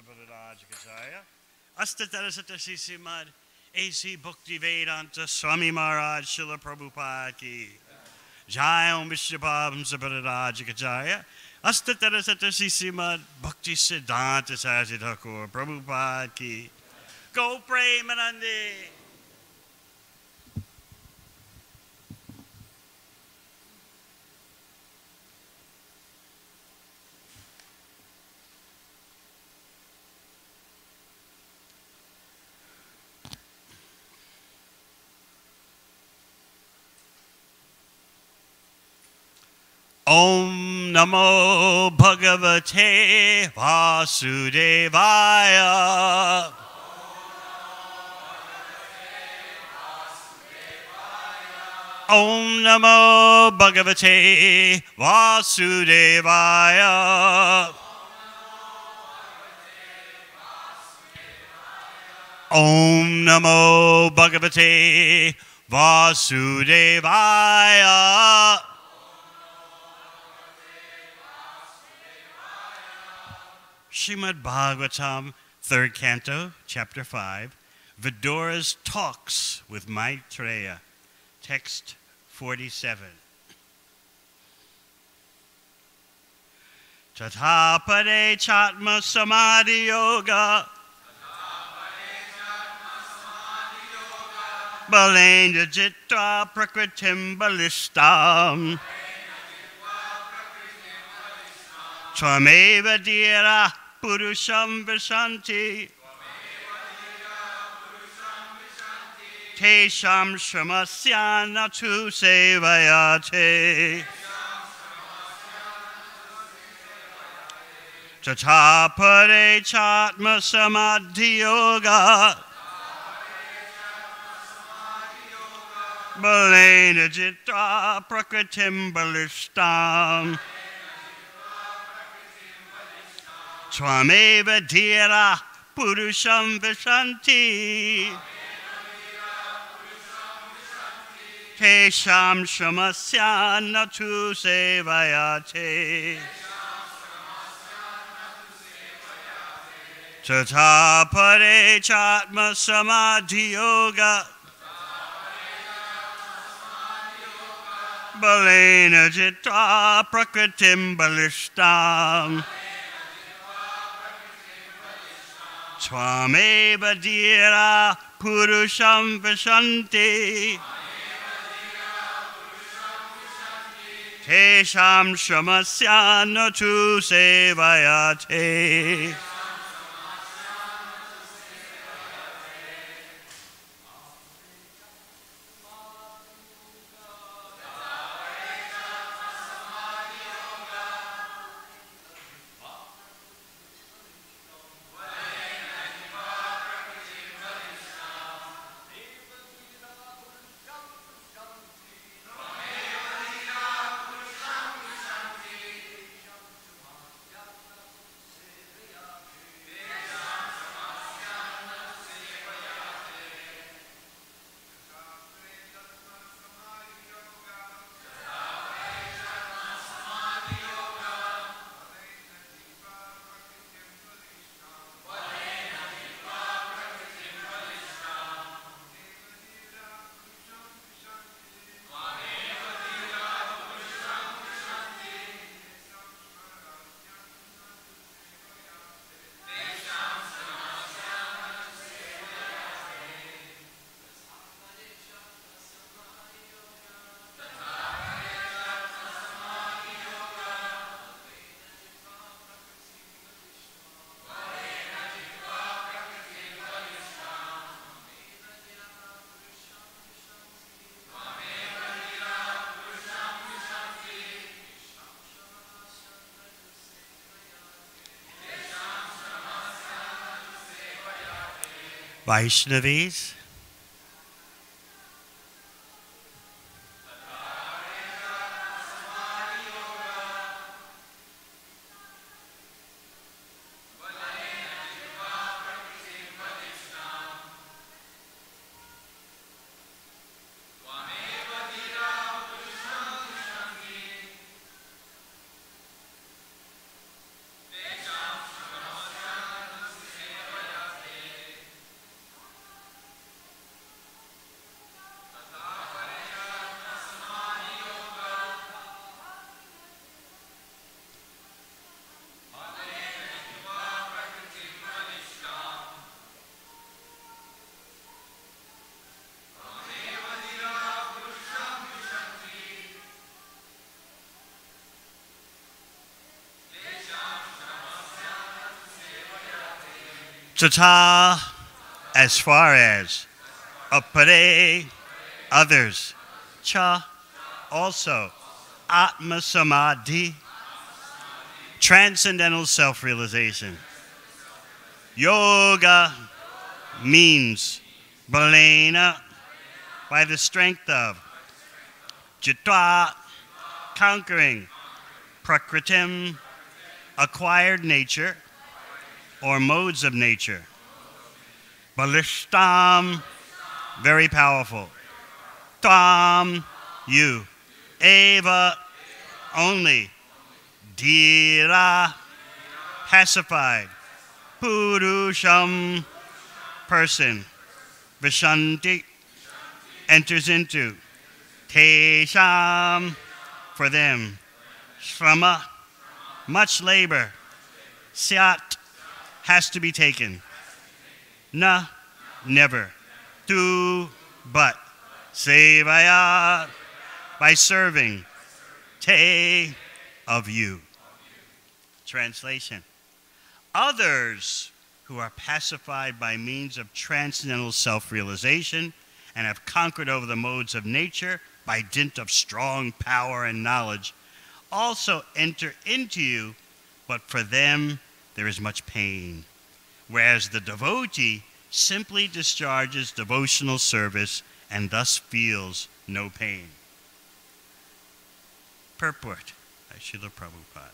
Sabadarajacharya. Astatarasatasi Simad A.C. Bhakti Vedanta Swami Maharaj Srila Prabhupada ki. Jai Om Vishnupabam Sabadarajacharya. Astatarasatasi Simad Bhakti Siddhanta Saraswati Thakur Prabhupada ki. Go Premanande. Om Namo Bhagavate Vasudevaya. Om Namo Bhagavate Vasudevaya. Om Namo Bhagavate Vasudevaya. Srimad Bhagavatam, 3rd Canto, Chapter 5, Vidura's Talks with Maitreya, Text 47. Tatapade Chatma Samadhi Yoga Balendra Jitra Prakritim Balistam Twameva Dira Purusham Vishanti Tesham Shamasyana Tu Sevayate Tatapare Chatma Samadhi Yoga Balena Jitra Prakritim Balistam Twameva Dhira Purusham Vishanti Tesham Shamasyana Tu Sevayate Tatapare Chatma Samadhi Yoga Balena Jitra Prakritim Balistam Twameva Dhira Purusham Vishanti Tesham Shamasyana Tu Sevayate Vaishnavis. Tata, as far as. Apare, others. Cha, also. Atma Samadhi, transcendental self-realization. Yoga means balena, by the strength of. Jitva, conquering. Prakritim, acquired nature or modes of nature. Balishtam, very powerful. Tam, you. Eva, only. Dhira, pacified. Purusham, person. Vishanti, enters into. Tesham, for them. Shrama, much labor. Syat, has to be taken. Na, never. Tu, but. Sevaya, by serving. Te, of you. Translation. Others who are pacified by means of transcendental self-realization and have conquered over the modes of nature by dint of strong power and knowledge also enter into you, but for them there is much pain, whereas the devotee simply discharges devotional service and thus feels no pain. Purport by Srila Prabhupada.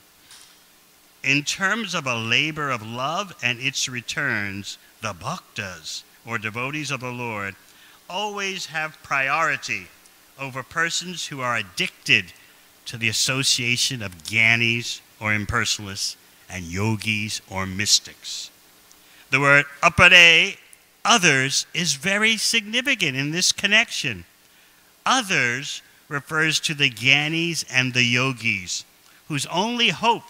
In terms of a labor of love and its returns, the bhaktas, or devotees of the Lord, always have priority over persons who are addicted to the association of jnanis or impersonalists and yogis or mystics. The word apare, others, is very significant in this connection. Others refers to the jnanis and the yogis, whose only hope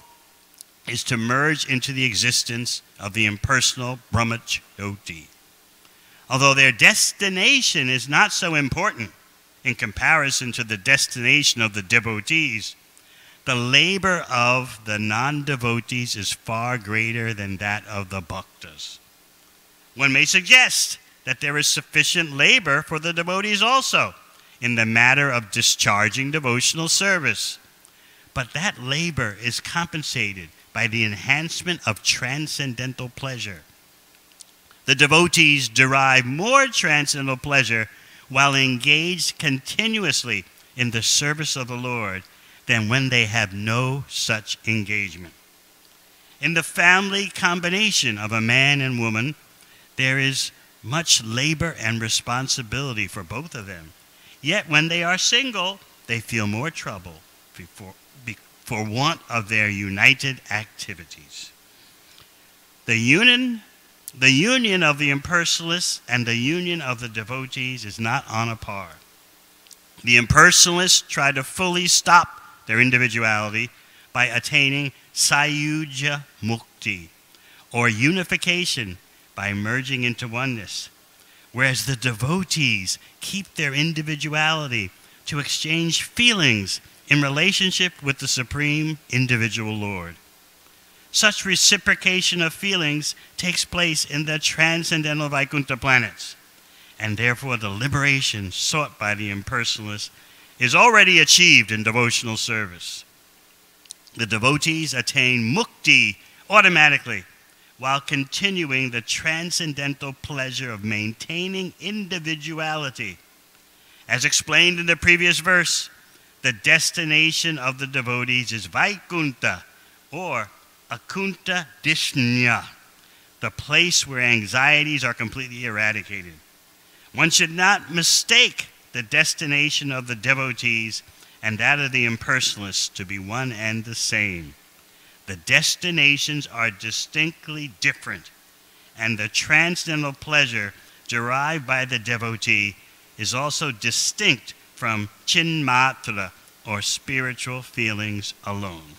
is to merge into the existence of the impersonal Brahmajyoti. Although their destination is not so important in comparison to the destination of the devotees, the labor of the non-devotees is far greater than that of the bhaktas. One may suggest that there is sufficient labor for the devotees also in the matter of discharging devotional service, but that labor is compensated by the enhancement of transcendental pleasure. The devotees derive more transcendental pleasure while engaged continuously in the service of the Lord than when they have no such engagement. In the family combination of a man and woman, there is much labor and responsibility for both of them. Yet when they are single, they feel more trouble for want of their united activities. The union of the impersonalists and the union of the devotees is not on a par. The impersonalists try to fully stop their individuality by attaining sayuja mukti, or unification by merging into oneness, whereas the devotees keep their individuality to exchange feelings in relationship with the Supreme Individual Lord. Such reciprocation of feelings takes place in the transcendental Vaikuntha planets, and therefore the liberation sought by the impersonalists is already achieved in devotional service. The devotees attain mukti automatically while continuing the transcendental pleasure of maintaining individuality. As explained in the previous verse, the destination of the devotees is Vaikuntha, or Akunta Dishnya, the place where anxieties are completely eradicated. One should not mistake the destination of the devotees and that of the impersonalists to be one and the same. The destinations are distinctly different, and the transcendental pleasure derived by the devotee is also distinct from chinmatra, or spiritual feelings alone.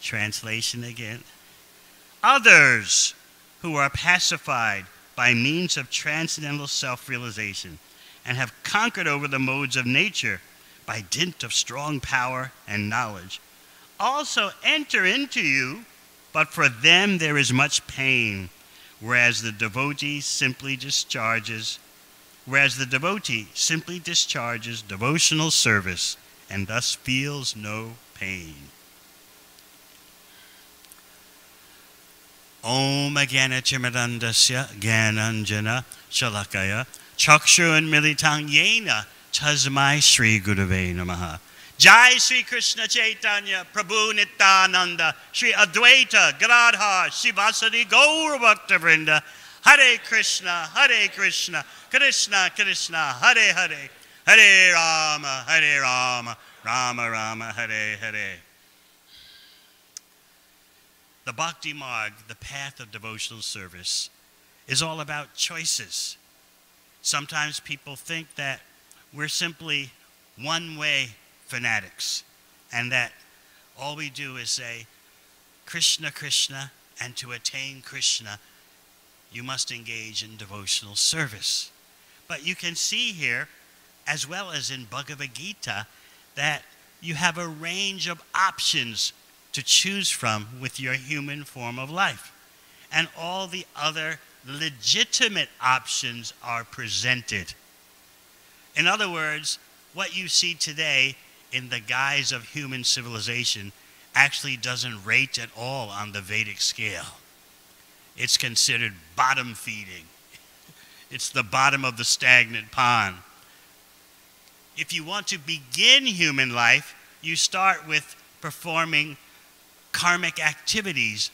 Translation again. Others who are pacified by means of transcendental self-realization and have conquered over the modes of nature by dint of strong power and knowledge also enter into you, but for them there is much pain, whereas the devotee simply discharges devotional service and thus feels no pain. Om Gyanachimidandasya Gyananjana Shalakaya Chakshurunmilitam Yena Tasmai Shri Gurave Namaha. Jai Sri Krishna Chaitanya Prabhu Nityananda Shri Advaita Gadadhar Srivasadi Gaura Bhakta Vrinda. Hare Krishna Krishna Krishna Hare Hare, Hare Rama Rama Rama Hare Hare. The Bhakti Marg, the path of devotional service, is all about choices. Sometimes people think that we're simply one-way fanatics, and that all we do is say, Krishna, Krishna, and to attain Krishna, you must engage in devotional service. But you can see here, as well as in Bhagavad Gita, that you have a range of options to choose from with your human form of life. And all the other legitimate options are presented. In other words, what you see today in the guise of human civilization actually doesn't rate at all on the Vedic scale. It's considered bottom feeding. It's the bottom of the stagnant pond. If you want to begin human life, you start with performing karmic activities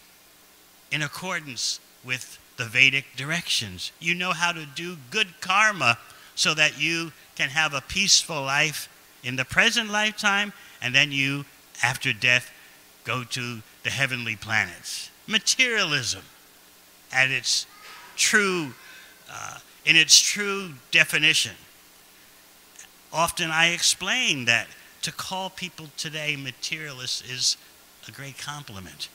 in accordance with the Vedic directions. You know how to do good karma so that you can have a peaceful life in the present lifetime, and then you, after death, go to the heavenly planets. Materialism at its true, in its true definition. Often I explain that to call people today materialists is a great compliment.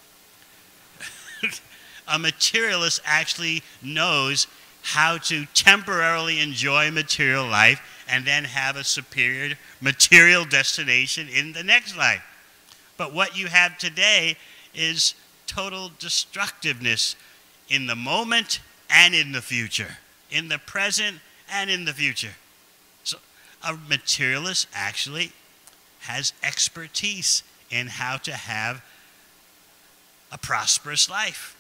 A materialist actually knows how to temporarily enjoy material life and then have a superior material destination in the next life. But what you have today is total destructiveness in the moment and in the future, in the present and in the future. So a materialist actually has expertise in how to have a prosperous life.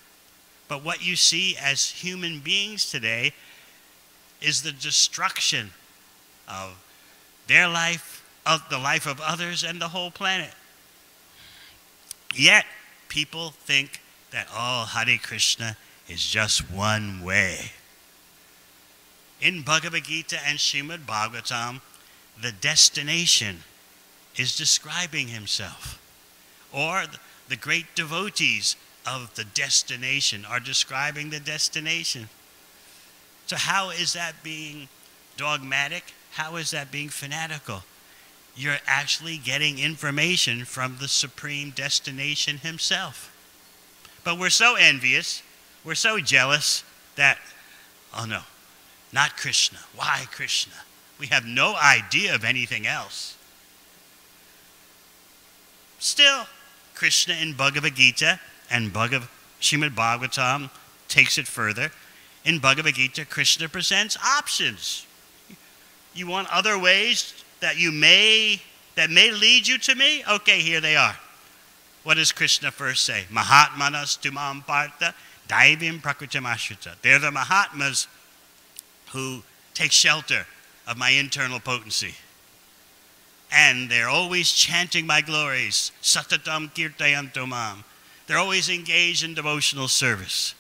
But what you see as human beings today is the destruction of their life, of the life of others, and the whole planet. Yet, people think that, oh, Hare Krishna is just one way. In Bhagavad Gita and Srimad Bhagavatam, the destination is describing himself. Or the great devotees of the destination are describing the destination. So how is that being dogmatic? How is that being fanatical? You're actually getting information from the supreme destination himself. But we're so envious, we're so jealous that, oh no, not Krishna. Why Krishna? We have no idea of anything else. Still, Krishna in Bhagavad Gita and Srimad Bhagavatam takes it further. In Bhagavad Gita, Krishna presents options. You want other ways that may lead you to me? Okay, here they are. What does Krishna first say? Mahatmanas tumam partha daivim prakritam ashrita. They're the Mahatmas who take shelter of my internal potency. And they're always chanting my glories. Satatam kirtayanto mam. They're always engaged in devotional service.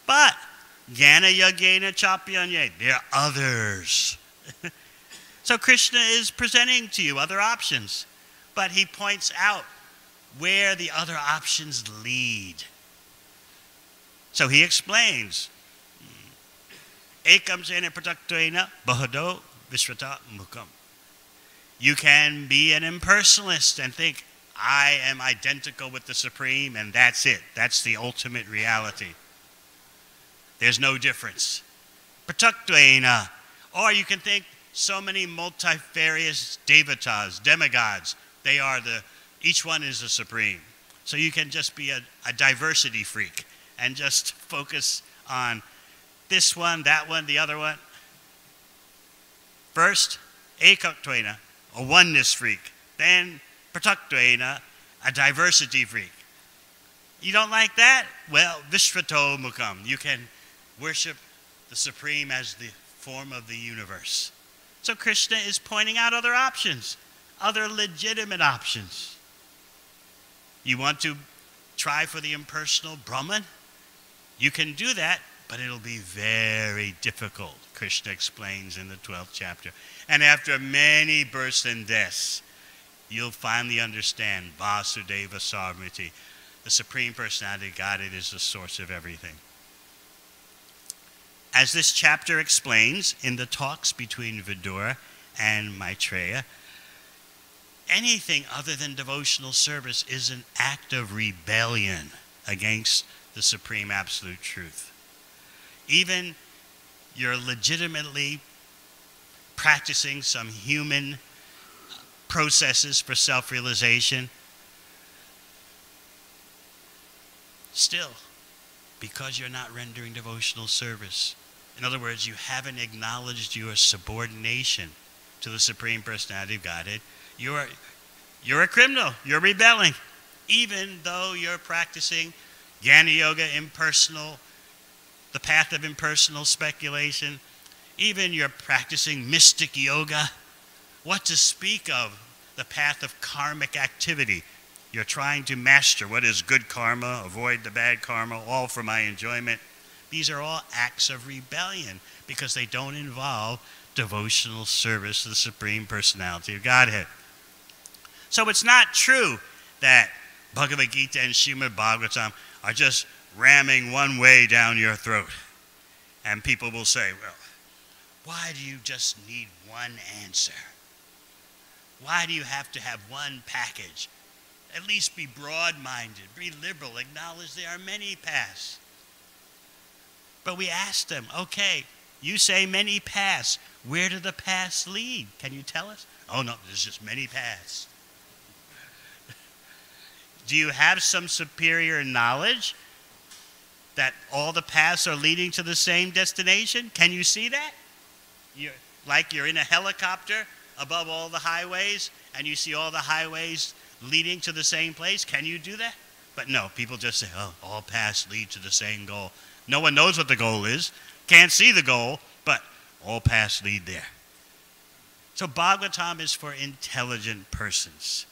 But jnana yagena chapyanye, they're others. So Krishna is presenting to you other options, but he points out where the other options lead. So he explains, ekam sena prataktvena bahado vishrata mukam. You can be an impersonalist and think, I am identical with the Supreme, and that's it. That's the ultimate reality. There's no difference. Prataktvena. Or you can think so many multifarious devatas, demigods. Each one is a Supreme. So you can just be a diversity freak and just focus on this one, that one, the other one. First, ekaktvena, a oneness freak. Then, prataktvena, a diversity freak. You don't like that? Well, Vishvato Mukham. You can worship the Supreme as the form of the universe. So Krishna is pointing out other options, other legitimate options. You want to try for the impersonal Brahman? You can do that, but it'll be very difficult, Krishna explains in the 12th chapter. And after many births and deaths, you'll finally understand Vasudeva Sarvamiti. The Supreme Personality of Godhead is the source of everything. As this chapter explains in the talks between Vidura and Maitreya, anything other than devotional service is an act of rebellion against the Supreme Absolute Truth. Even you're legitimately practicing some human processes for self-realization, still, because you're not rendering devotional service. In other words, you haven't acknowledged your subordination to the Supreme Personality of Godhead. You're a criminal. You're rebelling. Even though you're practicing Jnana Yoga, impersonal, the path of impersonal speculation, even you're practicing mystic yoga, what to speak of the path of karmic activity. You're trying to master what is good karma, avoid the bad karma, all for my enjoyment. These are all acts of rebellion because they don't involve devotional service to the Supreme Personality of Godhead. So it's not true that Bhagavad Gita and Srimad Bhagavatam are just ramming one way down your throat. And people will say, well, why do you just need one answer? Why do you have to have one package? At least be broad-minded, be liberal, acknowledge there are many paths. But we asked them, okay, you say many paths. Where do the paths lead? Can you tell us? Oh, no, there's just many paths. Do you have some superior knowledge that all the paths are leading to the same destination? Can you see that? You're in a helicopter above all the highways, and you see all the highways leading to the same place. Can you do that? But no, people just say, oh, all paths lead to the same goal. No one knows what the goal is, can't see the goal, but all paths lead there. So Bhagavatam is for intelligent persons.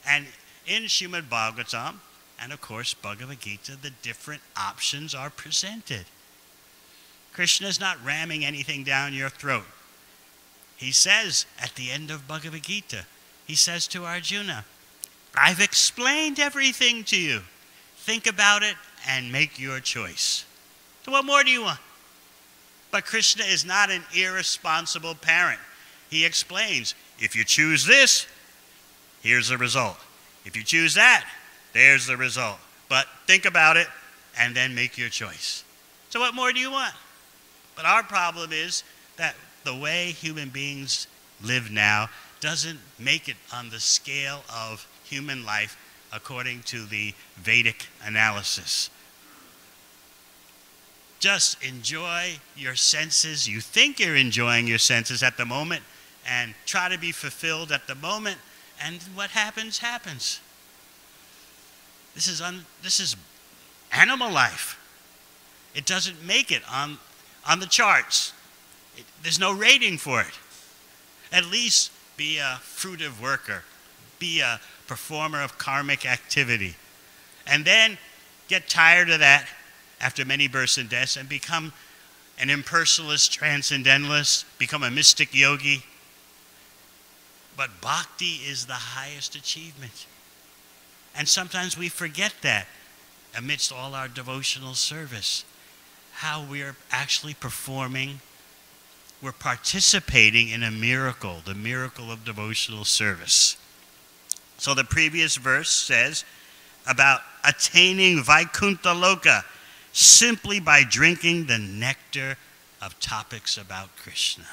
And in Srimad Bhagavatam, and of course Bhagavad Gita, the different options are presented. Krishna is not ramming anything down your throat. He says at the end of Bhagavad Gita, he says to Arjuna, I've explained everything to you. Think about it and make your choice. So what more do you want? But Krishna is not an irresponsible parent. He explains, if you choose this, here's the result. If you choose that, there's the result. But think about it and then make your choice. So what more do you want? But our problem is that the way human beings live now doesn't make it on the scale of human life according to the Vedic analysis. Just enjoy your senses. You think you're enjoying your senses at the moment and try to be fulfilled at the moment, and what happens, happens. This is animal life. It doesn't make it on the charts. There's no rating for it. At least be a fruitive worker. Be a performer of karmic activity. And then get tired of that after many births and deaths and become an impersonalist, transcendentalist, become a mystic yogi. But bhakti is the highest achievement. And sometimes we forget that amidst all our devotional service, how we're actually performing, we're participating in a miracle, the miracle of devotional service. So the previous verse says about attaining Vaikuntha Loka simply by drinking the nectar of topics about Krishna.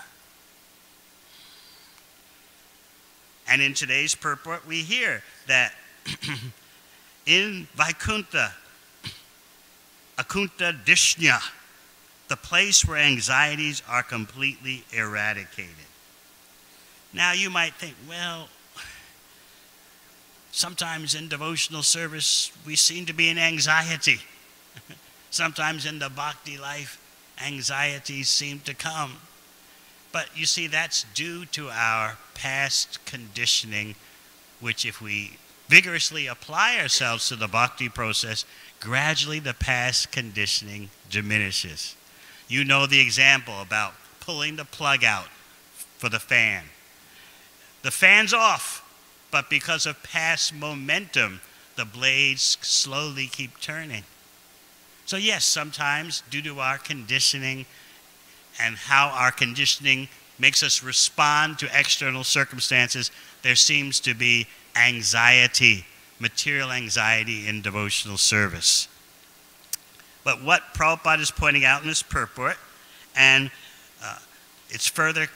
And in today's purport, we hear that In Vaikuntha, Akunta Dishnya, the place where anxieties are completely eradicated. Now you might think, well, sometimes in devotional service we seem to be in anxiety. Sometimes in the bhakti life, anxieties seem to come. But you see, that's due to our past conditioning, which if we vigorously apply ourselves to the bhakti process, gradually the past conditioning diminishes. You know the example about pulling the plug out for the fan. The fan's off, but because of past momentum, the blades slowly keep turning. So yes, sometimes due to our conditioning and how our conditioning makes us respond to external circumstances, there seems to be anxiety, material anxiety in devotional service. But what Prabhupada is pointing out in this purport, and it's further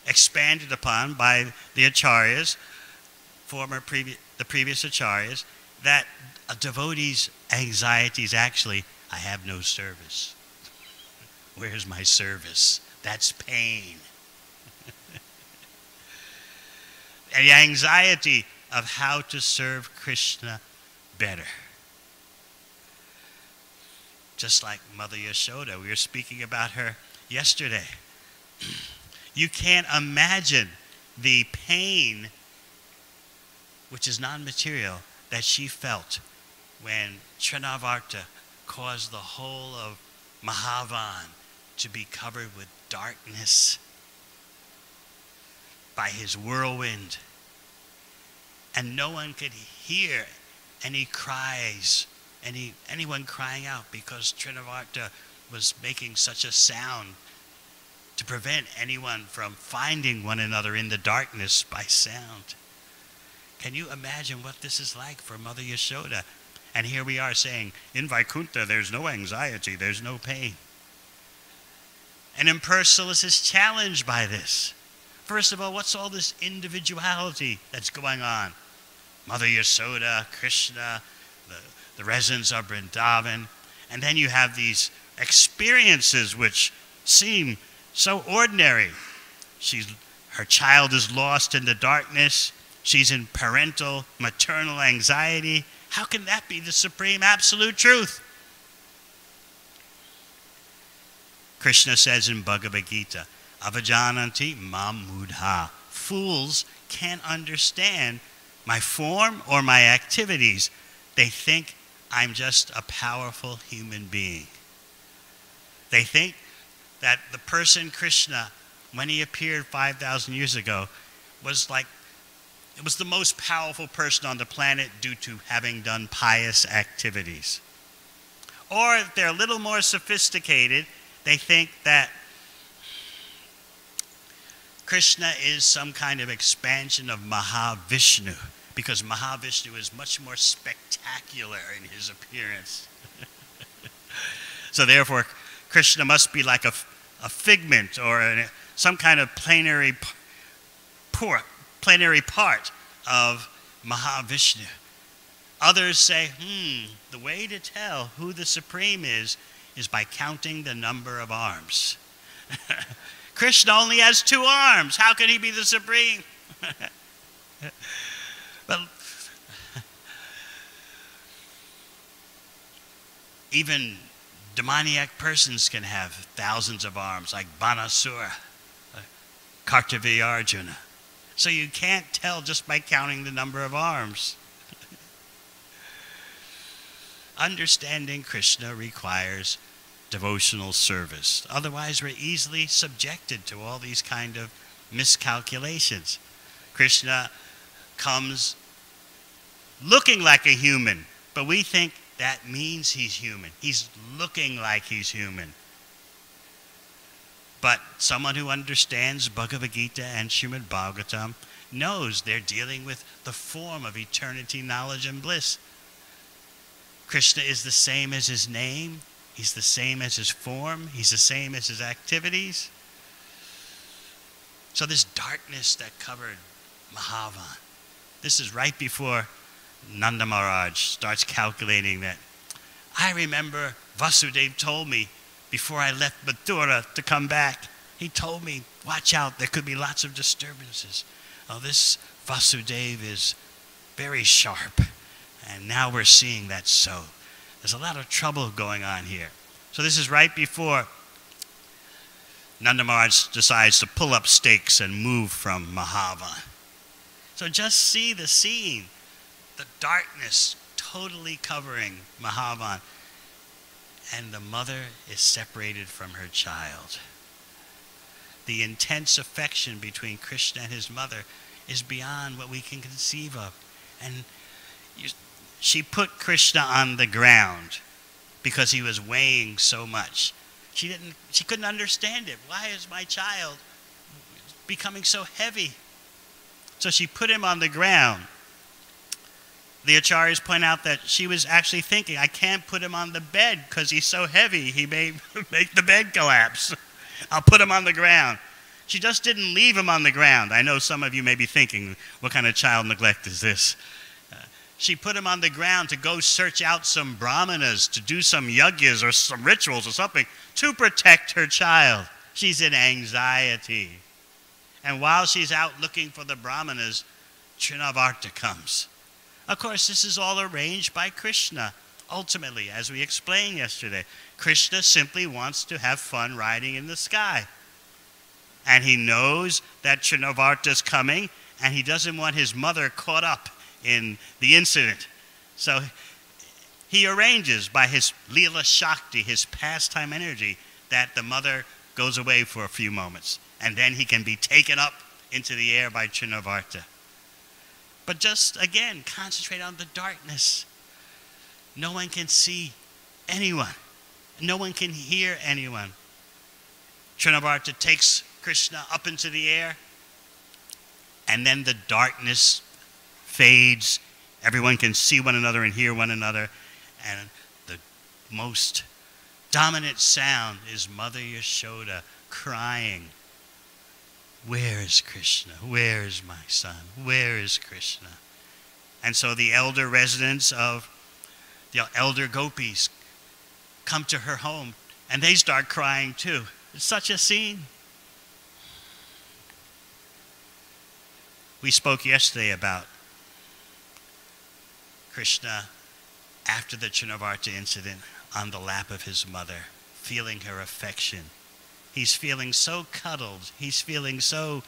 expanded upon by the acharyas, the previous acharyas, that a devotee's anxiety is actually, I have no service. Where's my service? That's pain. And the anxiety of how to serve Krishna better. Just like Mother Yashoda, we were speaking about her yesterday. You can't imagine the pain, which is non-material, that she felt when Trinavarta caused the whole of Mahavan to be covered with darkness by his whirlwind. And no one could hear any cries, anyone crying out, because Trinavarta was making such a sound to prevent anyone from finding one another in the darkness by sound. Can you imagine what this is like for Mother Yashoda? And here we are saying, in Vaikuntha, there's no anxiety, there's no pain. And Impersonalist is challenged by this. First of all, what's all this individuality that's going on? Mother Yashoda, Krishna, the residents of Vrindavan. And then you have these experiences which seem so ordinary. Her child is lost in the darkness. She's in parental, maternal anxiety. How can that be the supreme absolute truth? Krishna says in Bhagavad Gita, Avajananti mam mudha. Fools can't understand my form or my activities. They think I'm just a powerful human being. They think that the person Krishna, when he appeared 5,000 years ago, was the most powerful person on the planet due to having done pious activities. Or if they're a little more sophisticated, they think that Krishna is some kind of expansion of Mahavishnu, because Mahavishnu is much more spectacular in his appearance. So therefore, Krishna must be like a figment or some kind of plenary part of Mahavishnu. Others say, the way to tell who the Supreme is by counting the number of arms. Krishna only has 2 arms. How can he be the Supreme? But even demoniac persons can have thousands of arms, like Banasura, Kartavya-arjuna. So you can't tell just by counting the number of arms. Understanding Krishna requires devotional service. Otherwise, we're easily subjected to all these kind of miscalculations. Krishna comes looking like a human, but we think that means he's human. He's looking like he's human. But someone who understands Bhagavad Gita and Srimad Bhagavatam knows they're dealing with the form of eternity, knowledge, and bliss. Krishna is the same as his name. He's the same as his form. He's the same as his activities. So this darkness that covered Mahavan, this is right before Nanda Maharaj starts calculating that, I remember Vasudeva told me before I left Mathura to come back, he told me, watch out, there could be lots of disturbances. Oh, this Vasudeva is very sharp. And now we're seeing that so. There's a lot of trouble going on here. So this is right before Nanda Maharaj decides to pull up stakes and move from Mahavan. So just see the scene, the darkness totally covering Mahavan. And the mother is separated from her child. The intense affection between Krishna and his mother is beyond what we can conceive of. And she put Krishna on the ground because he was weighing so much. She couldn't understand it. Why is my child becoming so heavy? So she put him on the ground. The acharyas point out that she was actually thinking, I can't put him on the bed because he's so heavy. He may make the bed collapse. I'll put him on the ground. She just didn't leave him on the ground. I know some of you may be thinking, what kind of child neglect is this? She put him on the ground to go search out some brahmanas, to do some yajnas or some rituals or something to protect her child. She's in anxiety. And while she's out looking for the brahmanas, Trinavarta comes. Of course, this is all arranged by Krishna. Ultimately, as we explained yesterday, Krishna simply wants to have fun riding in the sky. And he knows that Trinavarta is coming, and he doesn't want his mother caught up in the incident. So he arranges by his Leela Shakti, his pastime energy, that the mother goes away for a few moments. And then he can be taken up into the air by Trinavarta. But just, again, concentrate on the darkness. No one can see anyone. No one can hear anyone. Trinavarta takes Krishna up into the air, and then the darkness fades. Everyone can see one another and hear one another. And the most dominant sound is Mother Yashoda crying, where is Krishna? Where is my son? Where is Krishna? And so the elder residents of the elder gopis come to her home, and they start crying too. It's such a scene. We spoke yesterday about Krishna, after the Trinavarta incident, on the lap of his mother, feeling her affection. He's feeling so cuddled. He's feeling so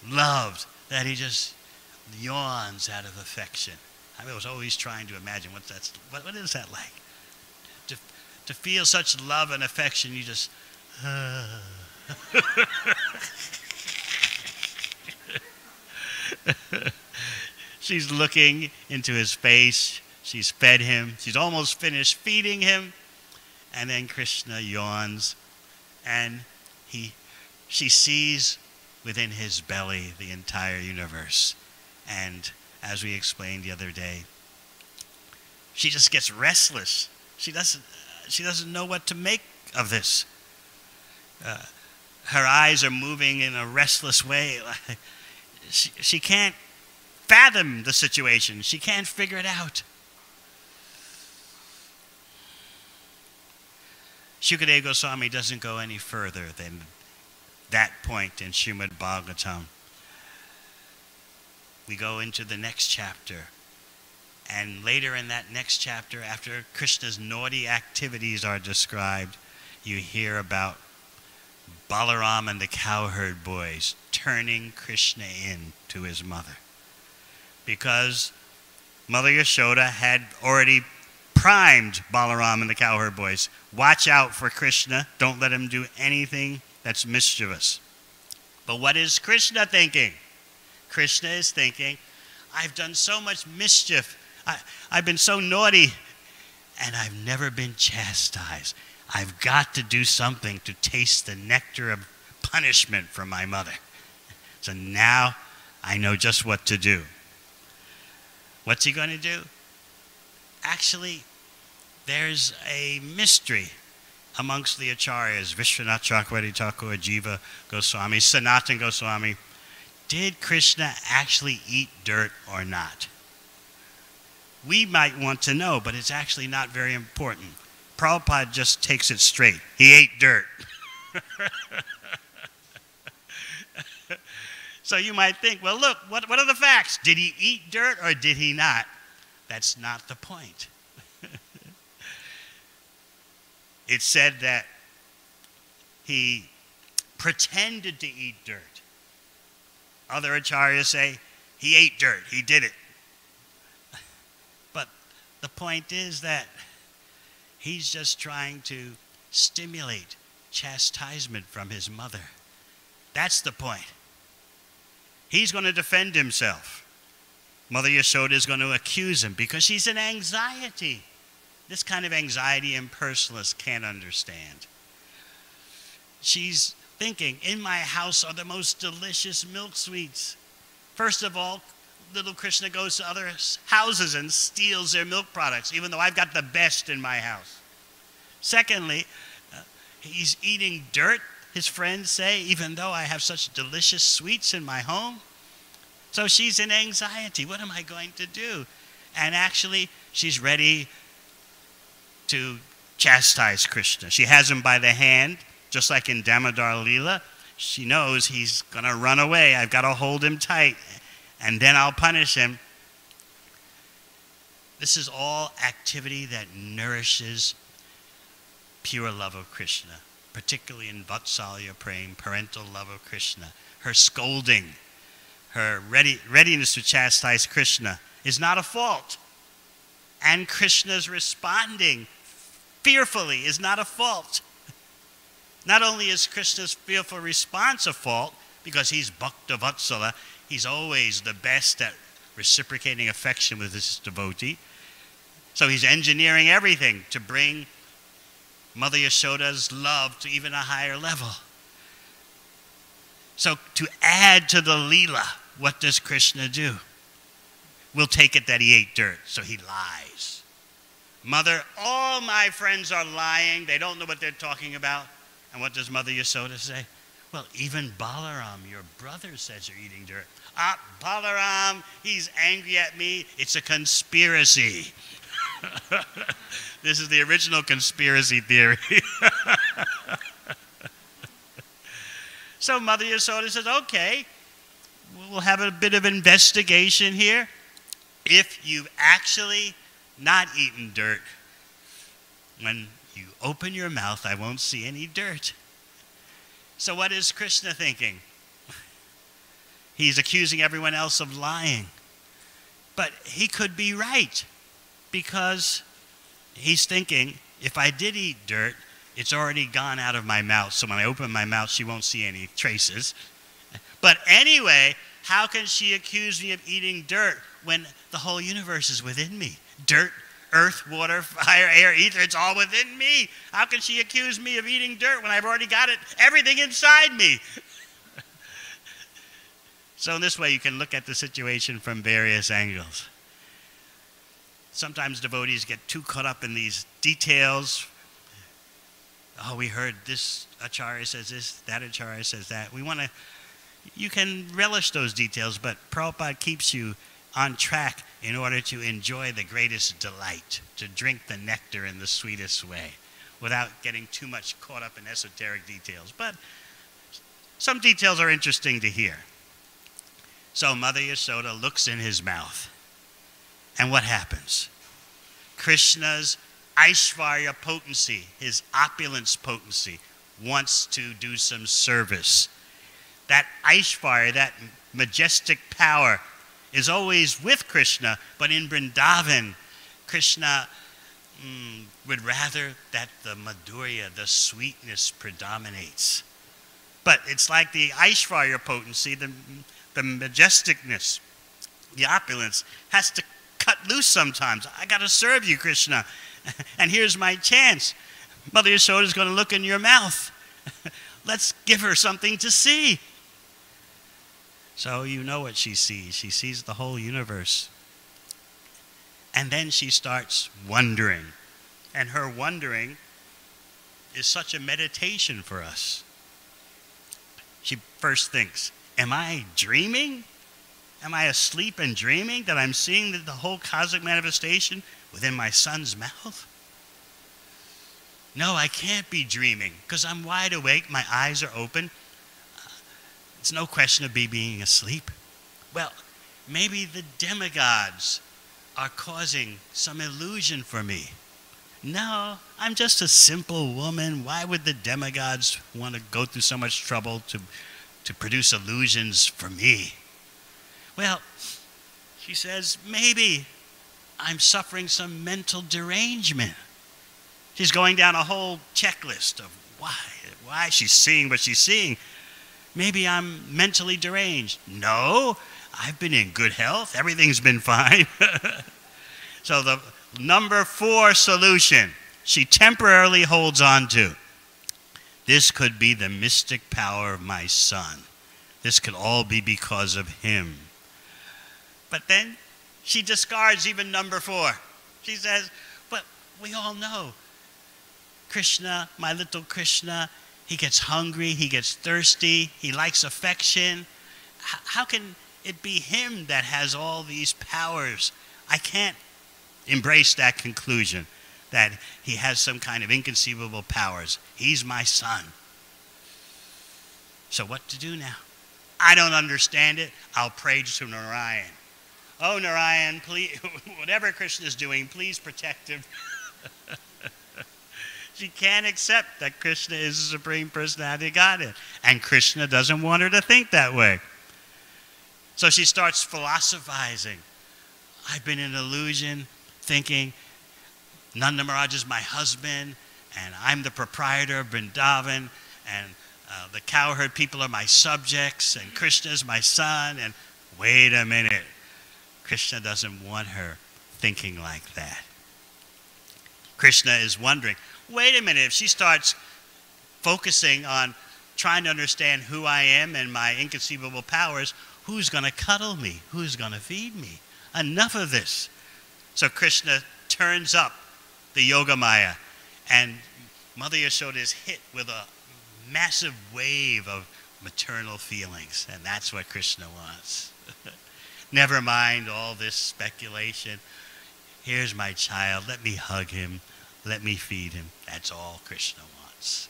loved that he just yawns out of affection. I was always trying to imagine what is that like? To feel such love and affection, you just... She's looking into his face. She's fed him. She's almost finished feeding him. And then Krishna yawns. And she sees within his belly the entire universe. And as we explained the other day, she just gets restless. She doesn't know what to make of this. Her eyes are moving in a restless way. She can't fathom the situation. She can't figure it out. Shukadeva Goswami doesn't go any further than that point in Srimad Bhagavatam. We go into the next chapter. And later in that next chapter, after Krishna's naughty activities are described, you hear about Balaram and the cowherd boys turning Krishna in to his mother. Because Mother Yashoda had already primed Balaram and the cowherd boys. Watch out for Krishna. Don't let him do anything that's mischievous. But what is Krishna thinking? Krishna is thinking, I've done so much mischief. I've been so naughty, and I've never been chastised. I've got to do something to taste the nectar of punishment from my mother. So now I know just what to do. What's he going to do? Actually, there's a mystery amongst the acharyas, Vishwanath Chakravarti Thakur, Jiva Goswami, Sanatana Goswami. Did Krishna actually eat dirt or not? we might want to know, but it's actually not very important. Prabhupada just takes it straight. He ate dirt. So you might think, well, look, what are the facts? Did he eat dirt or did he not? That's not the point. It's said that he pretended to eat dirt. Other acharyas say he ate dirt, he did it. But the point is that he's just trying to stimulate chastisement from his mother. That's the point. He's going to defend himself. Mother Yashoda is going to accuse him because she's in anxiety. This kind of anxiety impersonalists can't understand. She's thinking, in my house are the most delicious milk sweets. First of all, little Krishna goes to other houses and steals their milk products, even though I've got the best in my house. Secondly, he's eating dirt, his friends say, even though I have such delicious sweets in my home. So she's in anxiety. What am I going to do? And actually, she's ready to chastise Krishna. She has him by the hand, just like in Damodar Leela. She knows he's going to run away. I've got to hold him tight, and then I'll punish him. This is all activity that nourishes pure love of Krishna, particularly in Vatsalya Prem, parental love of Krishna. Her scolding, her readiness to chastise Krishna is not a fault. And Krishna's responding fearfully is not a fault. Not only is Krishna's fearful response a fault, because he's Bhakta Vatsala, he's always the best at reciprocating affection with his devotee. So he's engineering everything to bring Mother Yashoda's love to even a higher level. So to add to the Leela, what does Krishna do? We'll take it that he ate dirt, so he lies. Mother, all my friends are lying. They don't know what they're talking about. And what does Mother Yashoda say? Well, even Balaram, your brother, says you're eating dirt. Ah, Balaram, he's angry at me. It's a conspiracy. This is the original conspiracy theory. So Mother Yashoda says, okay, we'll have a bit of investigation here. If you've actually not eaten dirt, when you open your mouth, I won't see any dirt. So what is Krishna thinking? He's accusing everyone else of lying. But he could be right, because he's thinking, if I did eat dirt, it's already gone out of my mouth. So when I open my mouth, she won't see any traces. But anyway, how can she accuse me of eating dirt when the whole universe is within me? Dirt, earth, water, fire, air, ether, it's all within me. How can she accuse me of eating dirt when I've already got it, everything inside me? So in this way, you can look at the situation from various angles. Sometimes devotees get too caught up in these details. Oh, we heard this acharya says this, that acharya says that. You can relish those details, but Prabhupada keeps you on track in order to enjoy the greatest delight, to drink the nectar in the sweetest way, without getting too much caught up in esoteric details. But some details are interesting to hear. So Mother Yashoda looks in his mouth, and what happens? Krishna's Aishvarya potency, his opulence potency, wants to do some service. That Aishvarya, that majestic power, is always with Krishna, but in Vrindavan, Krishna would rather that the madhurya, the sweetness, predominates. But it's like the Aishvarya potency, the majesticness, the opulence, has to cut loose sometimes. I got to serve you, Krishna. And here's my chance. Mother Yashoda is going to look in your mouth. Let's give her something to see. So you know what she sees. She sees the whole universe. And then she starts wondering. And her wondering is such a meditation for us. She first thinks, am I dreaming? Am I asleep and dreaming that I'm seeing the whole cosmic manifestation within my son's mouth? No, I can't be dreaming because I'm wide awake. My eyes are open. It's no question of me being asleep. Well, maybe the demigods are causing some illusion for me. No, I'm just a simple woman. Why would the demigods want to go through so much trouble to produce illusions for me? Well, she says, maybe I'm suffering some mental derangement. She's going down a whole checklist of why she's seeing what she's seeing. Maybe I'm mentally deranged. No, I've been in good health. Everything's been fine. So the number 4 solution she temporarily holds on to. This could be the mystic power of my son. This could all be because of him. But then she discards even number 4. She says, but we all know Krishna, my little Krishna, he gets hungry, he gets thirsty, he likes affection. How can it be him that has all these powers? I can't embrace that conclusion that he has some kind of inconceivable powers. He's my son. So what to do now? I don't understand it. I'll pray to Narayan. Oh, Narayan, please, whatever Krishna is doing, please protect him. She can't accept that Krishna is the Supreme Personality of Godhead. And Krishna doesn't want her to think that way. So she starts philosophizing. I've been in illusion, thinking Nanda Maharaj is my husband, and I'm the proprietor of Vrindavan, and the cowherd people are my subjects, and Krishna is my son, and wait a minute. Krishna doesn't want her thinking like that. Krishna is wondering, wait a minute, if she starts focusing on trying to understand who I am and my inconceivable powers, who's going to cuddle me? Who's going to feed me? Enough of this. So Krishna turns up the Yogamaya, and Mother Yashoda is hit with a massive wave of maternal feelings, and that's what Krishna wants. Never mind all this speculation. Here's my child. Let me hug him. Let me feed him. That's all Krishna wants.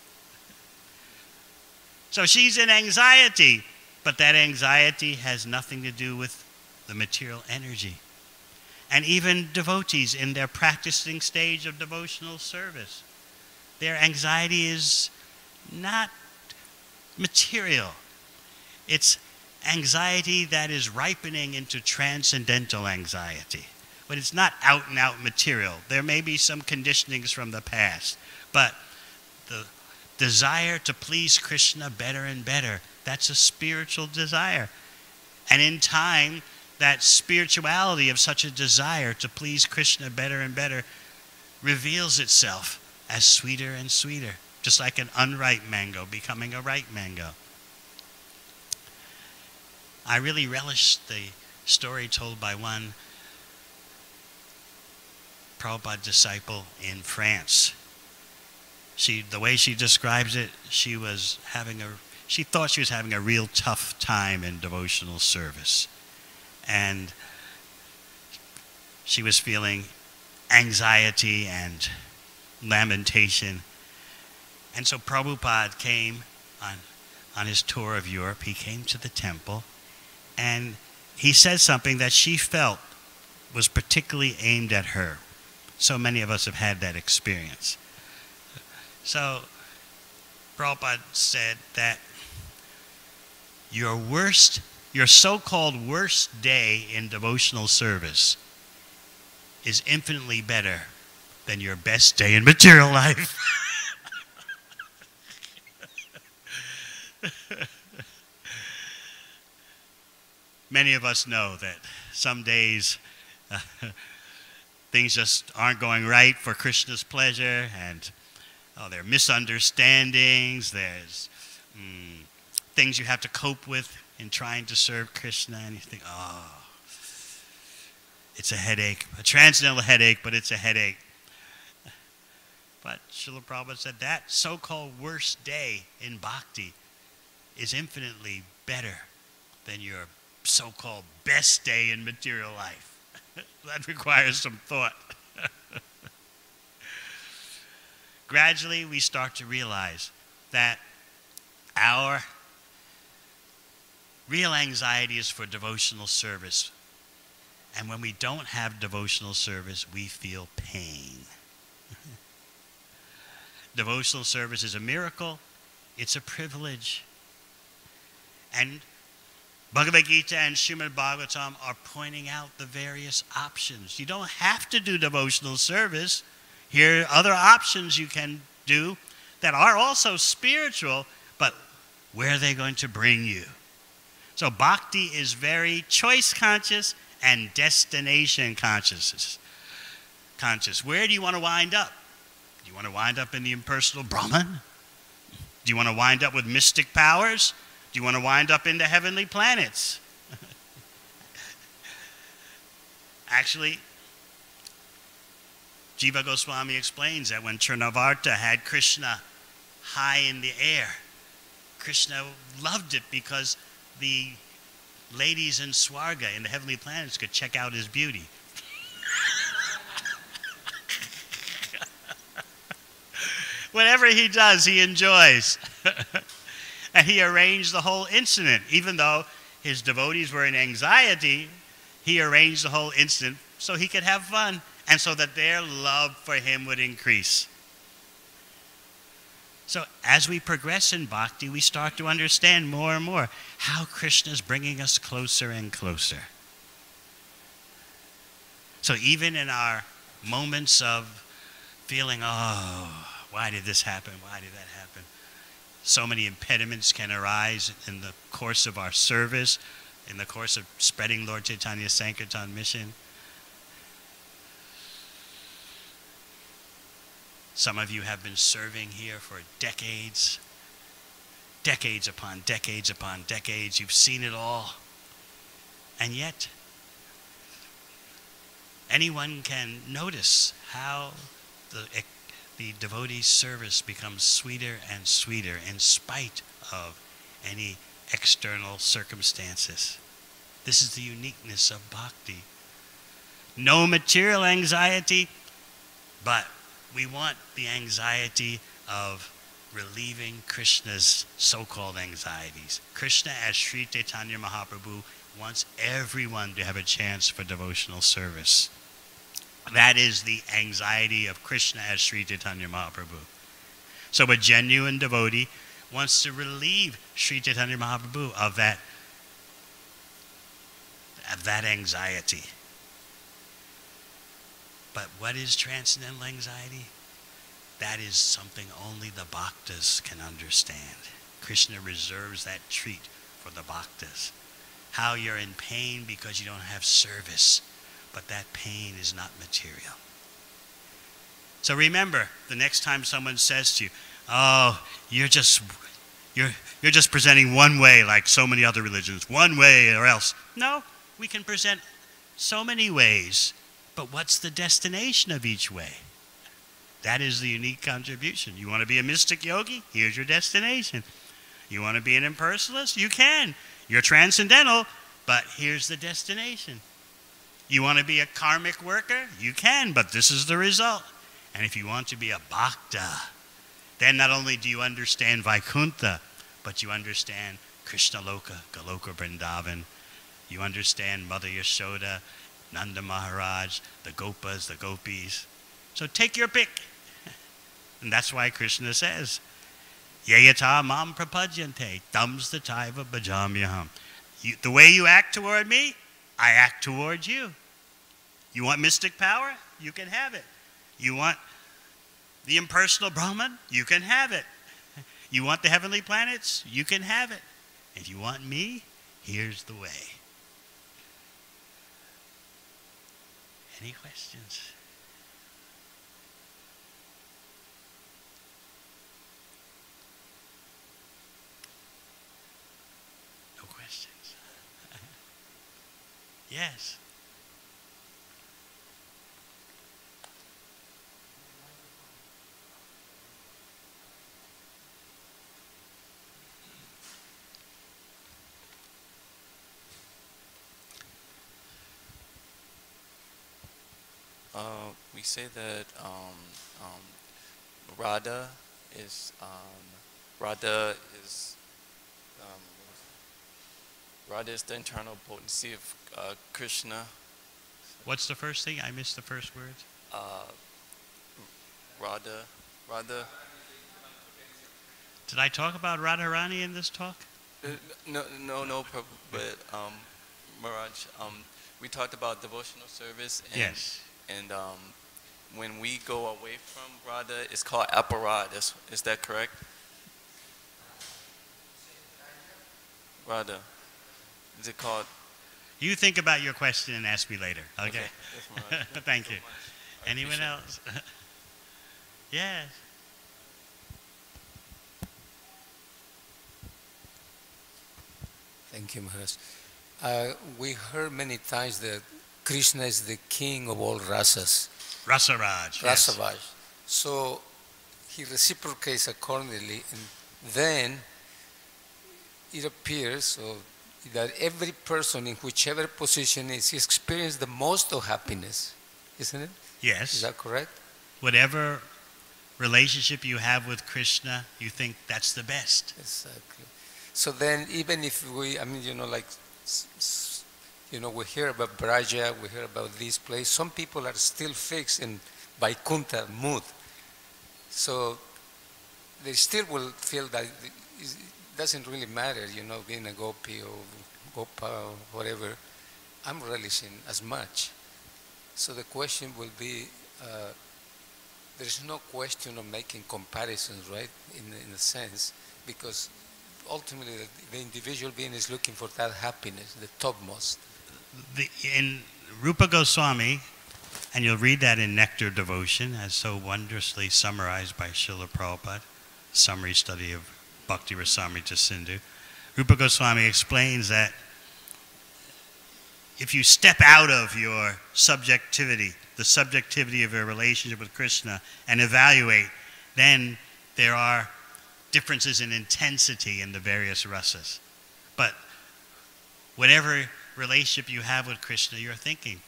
So she's in anxiety, but that anxiety has nothing to do with the material energy. And even devotees in their practicing stage of devotional service, their anxiety is not material. It's anxiety that is ripening into transcendental anxiety. But it's not out and out material. There may be some conditionings from the past, but the desire to please Krishna better and better, that's a spiritual desire. And in time, that spirituality of such a desire to please Krishna better and better reveals itself as sweeter and sweeter, just like an unripe mango becoming a ripe mango. I really relish the story told by one Prabhupada disciple in France. The way she describes it, she thought she was having a real tough time in devotional service. And she was feeling anxiety and lamentation. And so Prabhupada came on his tour of Europe. He came to the temple, and he said something that she felt was particularly aimed at her. So many of us have had that experience. So Prabhupada said that your so-called worst day in devotional service is infinitely better than your best day in material life. Many of us know that some days things just aren't going right for Krishna's pleasure, and there are misunderstandings, there's things you have to cope with in trying to serve Krishna, and you think, it's a headache, a transcendental headache, but it's a headache. But Srila Prabhupada said that so-called worst day in bhakti is infinitely better than your so-called best day in material life. That requires some thought. Gradually, we start to realize that our real anxiety is for devotional service. And when we don't have devotional service, we feel pain. Devotional service is a miracle. It's a privilege. And Bhagavad Gita and Srimad Bhagavatam are pointing out the various options. You don't have to do devotional service. Here are other options you can do that are also spiritual, but where are they going to bring you? So bhakti is very choice conscious and destination conscious. Where do you want to wind up? Do you want to wind up in the impersonal Brahman? Do you want to wind up with mystic powers? Do you want to wind up in the heavenly planets? Actually, Jiva Goswami explains that when Trinavarta had Krishna high in the air, Krishna loved it because the ladies in Swarga, in the heavenly planets, could check out his beauty. Whatever he does, he enjoys. And he arranged the whole incident. Even though his devotees were in anxiety, he arranged the whole incident so he could have fun and so that their love for him would increase. So as we progress in bhakti, we start to understand more and more how Krishna is bringing us closer and closer. So even in our moments of feeling, oh, why did this happen? Why did that happen? So many impediments can arise in the course of our service, in the course of spreading Lord Chaitanya's Sankirtan mission. Some of you have been serving here for decades, decades upon decades upon decades. You've seen it all. And yet, anyone can notice how the devotee's service becomes sweeter and sweeter in spite of any external circumstances. This is the uniqueness of bhakti. No material anxiety, but we want the anxiety of relieving Krishna's so-called anxieties. Krishna, as Sri Chaitanya Mahaprabhu, wants everyone to have a chance for devotional service. That is the anxiety of Krishna as Sri Chaitanya Mahaprabhu. So a genuine devotee wants to relieve Sri Chaitanya Mahaprabhu of that anxiety. But what is transcendental anxiety? That is something only the bhaktas can understand. Krishna reserves that treat for the bhaktas. How you're in pain because you don't have service, but that pain is not material. So remember, the next time someone says to you, oh, you're just presenting one way like so many other religions, one way or else. No, we can present so many ways. But what's the destination of each way? That is the unique contribution. You want to be a mystic yogi? Here's your destination. You want to be an impersonalist? You can. You're transcendental, but here's the destination. You want to be a karmic worker? You can, but this is the result. And if you want to be a bhakta, then not only do you understand Vaikuntha, but you understand Krishna Loka, Goloka Vrindavan. You understand Mother Yashoda, Nanda Maharaj, the Gopas, the Gopis. So take your pick. And that's why Krishna says, Yayata mam prapadyante, tamstataiva bhajamyaham. The way you act toward me, I act toward you. You want mystic power? You can have it. You want the impersonal Brahman? You can have it. You want the heavenly planets? You can have it. If you want me, here's the way. Any questions? No questions. Yes. say that Radha is Radha is um, Radha is the internal potency of Krishna. What's the first thing? I missed the first words. Uh, Radha, Radha. Did I talk about Radharani in this talk? No, but Miraj, we talked about devotional service, Yes. and when we go away from Radha, it's called aparad. Is that correct? Radha. Is it called? You think about your question and ask me later. Okay. Yes, Miraj. Thank you. So much. I Anyone appreciate else? Yes. Thank you, Maharaj. We heard many times that Krishna is the king of all rasas, Rasaraj. Yes. Rasavaj. So he reciprocates accordingly, and then it appears so that every person in whichever position is, he experiences the most of happiness, isn't it? Yes. Is that correct? Whatever relationship you have with Krishna, you think that's the best. Exactly. So then, even if we, like, we hear about Braja, we hear about this place, some people are still fixed in Vaikuntha mood. So they still will feel that it doesn't really matter, being a gopi or gopa or whatever. I'm relishing as much. So the question will be, there's no question of making comparisons, right, in a sense, because ultimately the individual being is looking for that happiness, the topmost. In Rupa Goswami, and you'll read that in Nectar Devotion, as so wondrously summarized by Srila Prabhupada, summary study of Bhakti Rasamrita Sindhu, Rupa Goswami explains that if you step out of your subjectivity, the subjectivity of your relationship with Krishna, and evaluate, then there are differences in intensity in the various rasas. But whatever relationship you have with Krishna, you're thinking,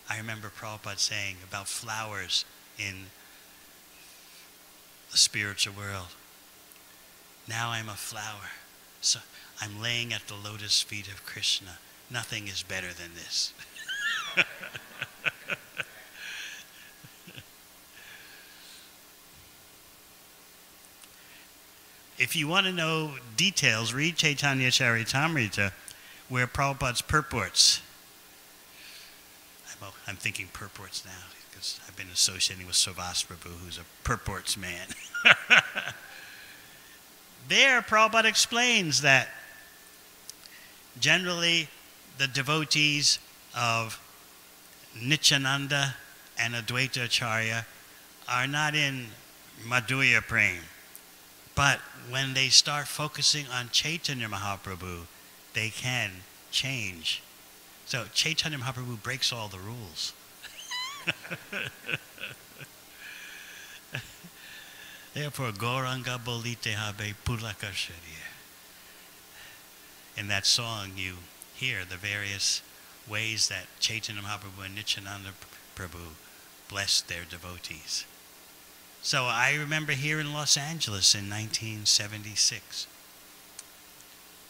I remember Prabhupada saying about flowers in the spiritual world. Now I'm a flower, so I'm laying at the lotus feet of Krishna. Nothing is better than this. If you want to know details, read Chaitanya Charitamrita, where Prabhupada's purports. I'm thinking purports now because I've been associating with Savas Prabhu, who's a purports man. There, Prabhupada explains that generally the devotees of Nityananda and Advaita Acharya are not in Madhurya Prem. But when they start focusing on Chaitanya Mahaprabhu, they can change. So Chaitanya Mahaprabhu breaks all the rules. Therefore, Gauranga Bolite Habe Pulakashariya. In that song, you hear the various ways that Chaitanya Mahaprabhu and Nityananda Prabhu blessed their devotees. So I remember here in Los Angeles in 1976,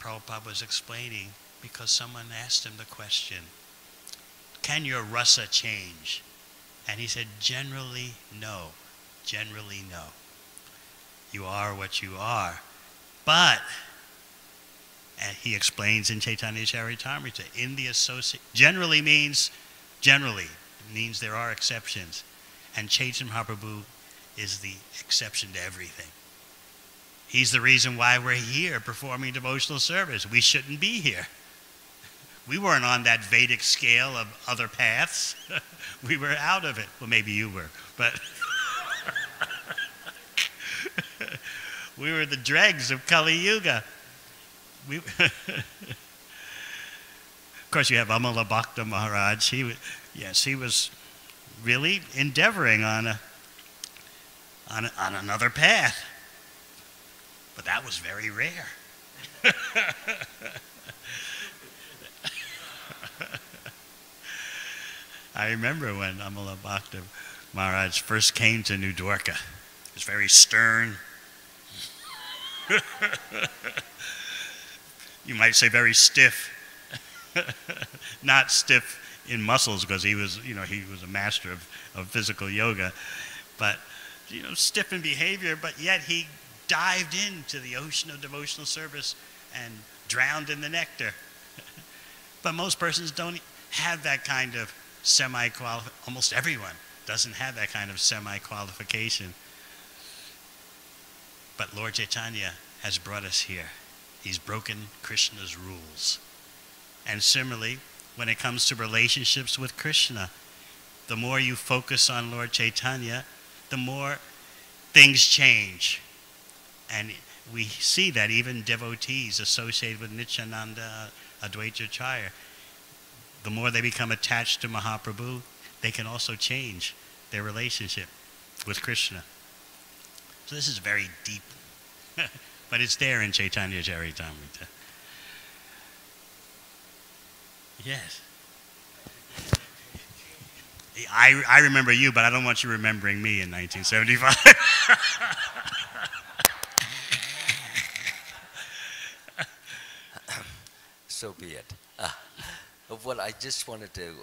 Prabhupada was explaining because someone asked him the question, can your rasa change? And he said, generally no. Generally no. You are what you are. But, and he explains in Chaitanya Charitamrita, in the generally means there are exceptions. And Chaitanya Mahaprabhu is the exception to everything. He's the reason why we're here performing devotional service. We shouldn't be here. We weren't on that Vedic scale of other paths. We were out of it. Well, maybe you were, but we were the dregs of Kali Yuga. Of course, you have Amala Bhakta Maharaj. He was really endeavoring on another path. But that was very rare. I remember when Amala Bhakta Maharaj first came to New Dwarka. He was very stern. You might say very stiff. Not stiff in muscles because he was a master of physical yoga, but stiff in behavior, but yet he dived into the ocean of devotional service and drowned in the nectar. But most persons don't have that kind of semi-qualification. Almost everyone doesn't have that kind of semi-qualification. But Lord Chaitanya has brought us here. He's broken Krishna's rules. And similarly, when it comes to relationships with Krishna, the more you focus on Lord Chaitanya, the more things change. And we see that even devotees associated with Nityananda, Advaita Acharya, the more they become attached to Mahaprabhu, they can also change their relationship with Krishna. So this is very deep, but it's there in Chaitanya Charitamrita. Yes. I remember you, but I don't want you remembering me in 1975. So be it. What I just wanted to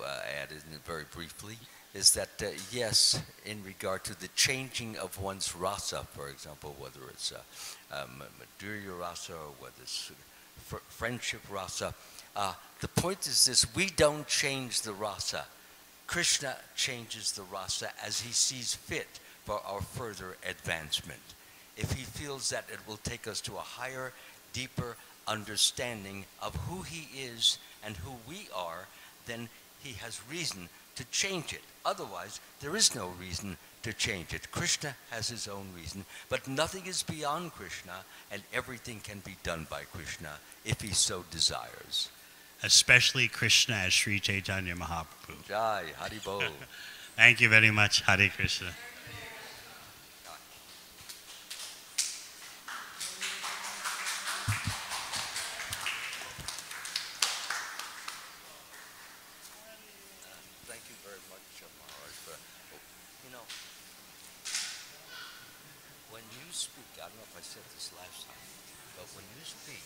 add in very briefly is that, yes, in regard to the changing of one's rasa, for example, whether it's Madhurya rasa or whether it's friendship rasa, the point is this: we don't change the rasa. Krishna changes the rasa as he sees fit for our further advancement. If he feels that it will take us to a higher, deeper understanding of who he is and who we are, then he has reason to change it. Otherwise, there is no reason to change it. Krishna has his own reason, but nothing is beyond Krishna, and everything can be done by Krishna if he so desires. Especially Krishna as Sri Chaitanya Mahaprabhu. Jai, Hari Bol. Thank you very much. Hare Krishna. Thank you very much, Maharaj. When you speak, I don't know if I said this last time, but when you speak,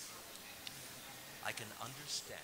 I can understand